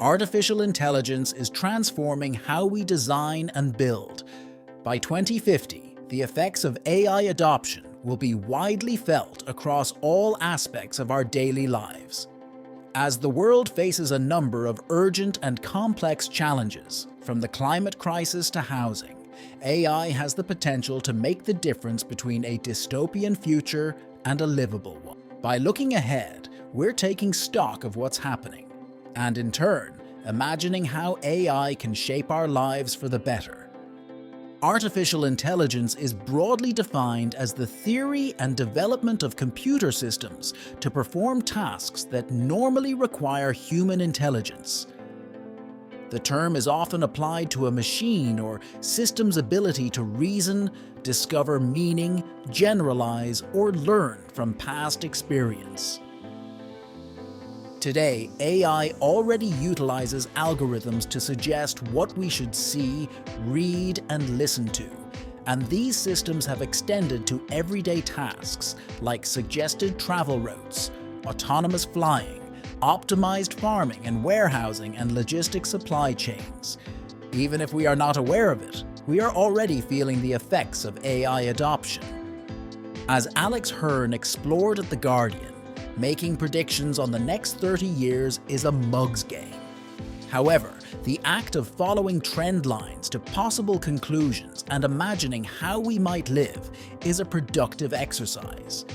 Artificial intelligence is transforming how we design and build. By 2050, the effects of AI adoption will be widely felt across all aspects of our daily lives. As the world faces a number of urgent and complex challenges, from the climate crisis to housing, AI has the potential to make the difference between a dystopian future and a livable one. By looking ahead, we're taking stock of what's happening, and in turn, imagining how AI can shape our lives for the better. Artificial intelligence is broadly defined as the theory and development of computer systems to perform tasks that normally require human intelligence. The term is often applied to a machine or system's ability to reason, discover meaning, generalize, or learn from past experience. Today, AI already utilizes algorithms to suggest what we should see, read, and listen to, and these systems have extended to everyday tasks like suggested travel routes, autonomous flying, optimized farming and warehousing, and logistic supply chains. Even if we are not aware of it, we are already feeling the effects of AI adoption. As Alex Hearn explored at The Guardian, making predictions on the next 30 years is a mug's game. However, the act of following trend lines to possible conclusions and imagining how we might live is a productive exercise.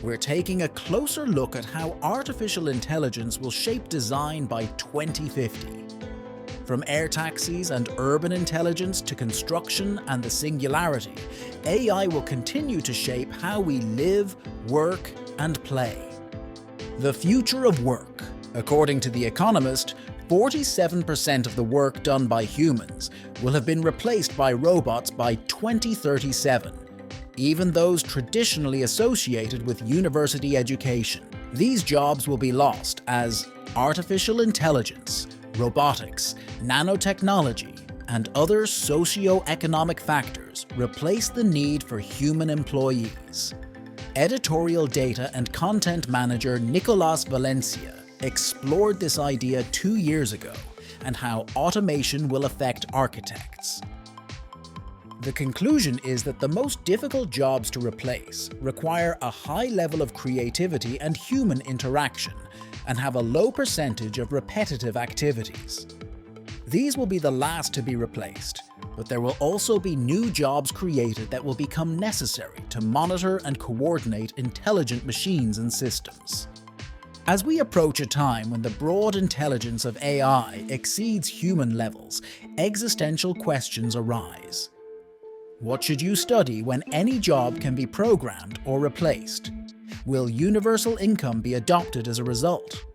We're taking a closer look at how artificial intelligence will shape design by 2050. From air taxis and urban intelligence to construction and the singularity, AI will continue to shape how we live, work, and play. The future of work. According to The Economist, 47% of the work done by humans will have been replaced by robots by 2037, even those traditionally associated with university education. These jobs will be lost as artificial intelligence, robotics, nanotechnology, and other socio-economic factors replace the need for human employees. Editorial data and content manager Nicolas Valencia explored this idea 2 years ago and how automation will affect architects. The conclusion is that the most difficult jobs to replace require a high level of creativity and human interaction and have a low percentage of repetitive activities. These will be the last to be replaced, but there will also be new jobs created that will become necessary to monitor and coordinate intelligent machines and systems. As we approach a time when the broad intelligence of AI exceeds human levels, existential questions arise. What should you study when any job can be programmed or replaced? Will universal income be adopted as a result?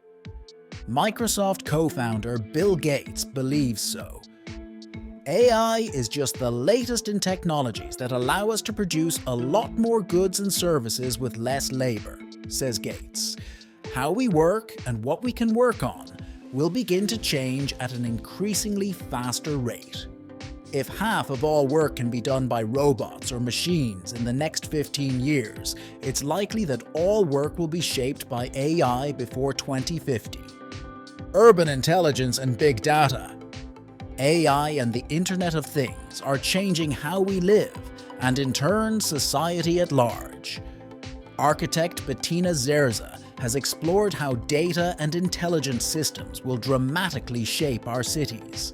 Microsoft co-founder Bill Gates believes so. AI is just the latest in technologies that allow us to produce a lot more goods and services with less labor, says Gates. How we work and what we can work on will begin to change at an increasingly faster rate. If half of all work can be done by robots or machines in the next 15 years, it's likely that all work will be shaped by AI before 2050. Urban intelligence and big data. AI and the Internet of Things are changing how we live, and in turn, society at large. Architect Bettina Zerza has explored how data and intelligent systems will dramatically shape our cities.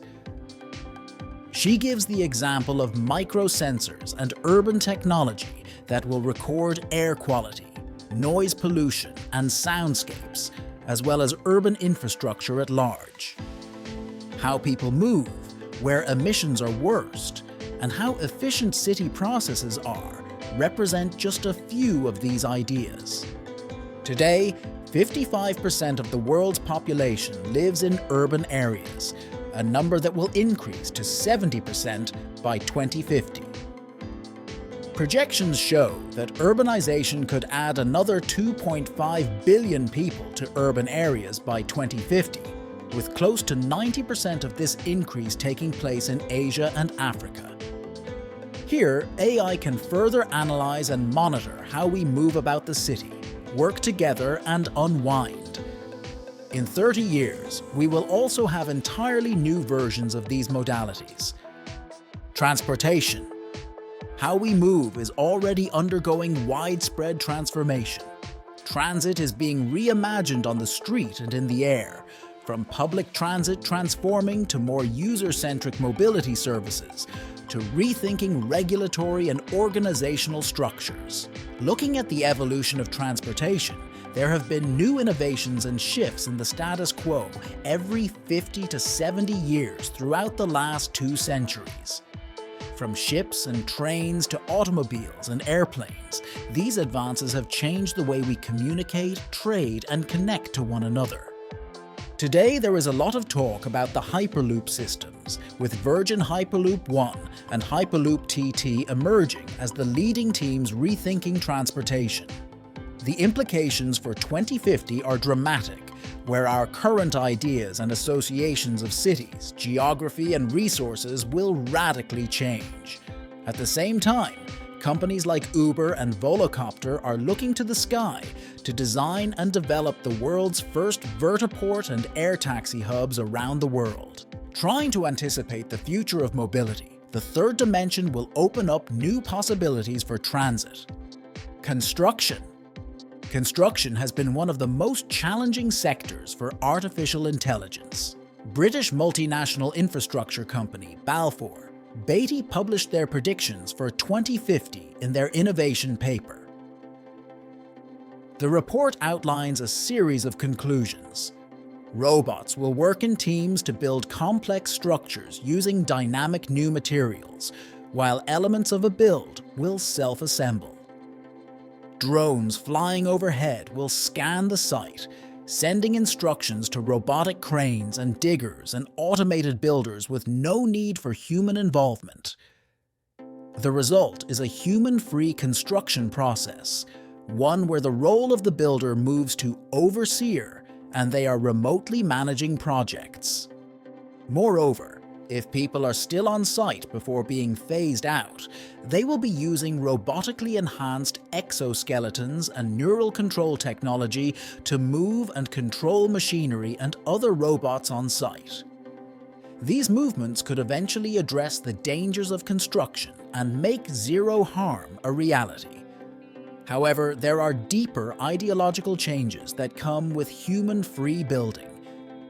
She gives the example of microsensors and urban technology that will record air quality, noise pollution, and soundscapes, as well as urban infrastructure at large. How people move, where emissions are worst, and how efficient city processes are represent just a few of these ideas. Today, 55% of the world's population lives in urban areas, a number that will increase to 70% by 2050. Projections show that urbanization could add another 2.5 billion people to urban areas by 2050, with close to 90% of this increase taking place in Asia and Africa. Here, AI can further analyze and monitor how we move about the city, work together, and unwind. In 30 years, we will also have entirely new versions of these modalities. Transportation. How we move is already undergoing widespread transformation. Transit is being reimagined on the street and in the air, from public transit transforming to more user-centric mobility services, to rethinking regulatory and organizational structures. Looking at the evolution of transportation, there have been new innovations and shifts in the status quo every 50 to 70 years throughout the last 2 centuries. From ships and trains to automobiles and airplanes, these advances have changed the way we communicate, trade, and connect to one another. Today, there is a lot of talk about the Hyperloop systems, with Virgin Hyperloop One and Hyperloop TT emerging as the leading teams rethinking transportation. The implications for 2050 are dramatic, where our current ideas and associations of cities, geography, and resources will radically change. At the same time, companies like Uber and Volocopter are looking to the sky to design and develop the world's first vertiport and air taxi hubs around the world. Trying to anticipate the future of mobility, the third dimension will open up new possibilities for transit. Construction. Construction has been one of the most challenging sectors for artificial intelligence. British multinational infrastructure company Balfour Beatty published their predictions for 2050 in their innovation paper. The report outlines a series of conclusions. Robots will work in teams to build complex structures using dynamic new materials, while elements of a build will self-assemble. Drones flying overhead will scan the site, sending instructions to robotic cranes and diggers and automated builders with no need for human involvement. The result is a human-free construction process, one where the role of the builder moves to overseer and they are remotely managing projects. Moreover, if people are still on site before being phased out, they will be using robotically enhanced exoskeletons and neural control technology to move and control machinery and other robots on site. These movements could eventually address the dangers of construction and make zero harm a reality. However, there are deeper ideological changes that come with human-free building.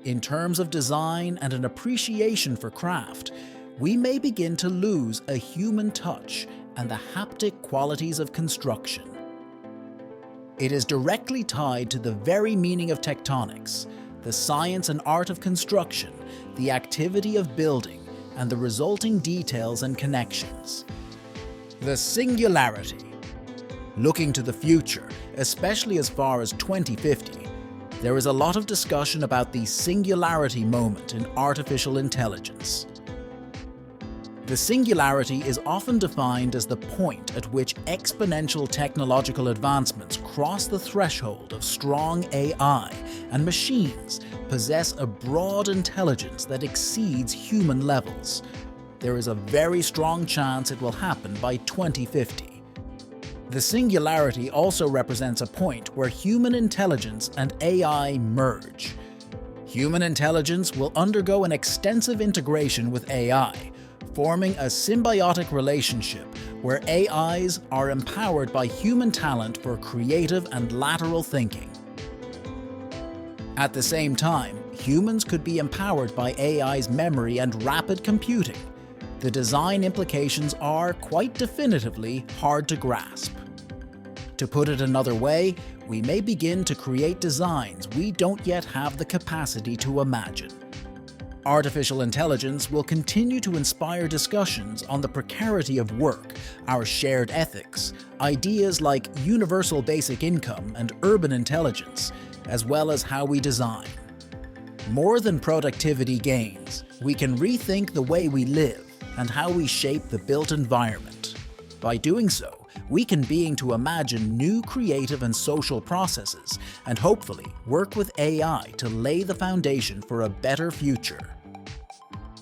In terms of design and an appreciation for craft, we may begin to lose a human touch and the haptic qualities of construction. It is directly tied to the very meaning of tectonics, the science and art of construction, the activity of building, and the resulting details and connections. The singularity. Looking to the future, especially as far as 2050, there is a lot of discussion about the singularity moment in artificial intelligence. The singularity is often defined as the point at which exponential technological advancements cross the threshold of strong AI and machines possess a broad intelligence that exceeds human levels. There is a very strong chance it will happen by 2050. The singularity also represents a point where human intelligence and AI merge. Human intelligence will undergo an extensive integration with AI, forming a symbiotic relationship where AIs are empowered by human talent for creative and lateral thinking. At the same time, humans could be empowered by AI's memory and rapid computing. The design implications are, quite definitively, hard to grasp. To put it another way, we may begin to create designs we don't yet have the capacity to imagine. Artificial intelligence will continue to inspire discussions on the precarity of work, our shared ethics, ideas like universal basic income and urban intelligence, as well as how we design. More than productivity gains, we can rethink the way we live and how we shape the built environment. By doing so, we can begin to imagine new creative and social processes and hopefully work with AI to lay the foundation for a better future.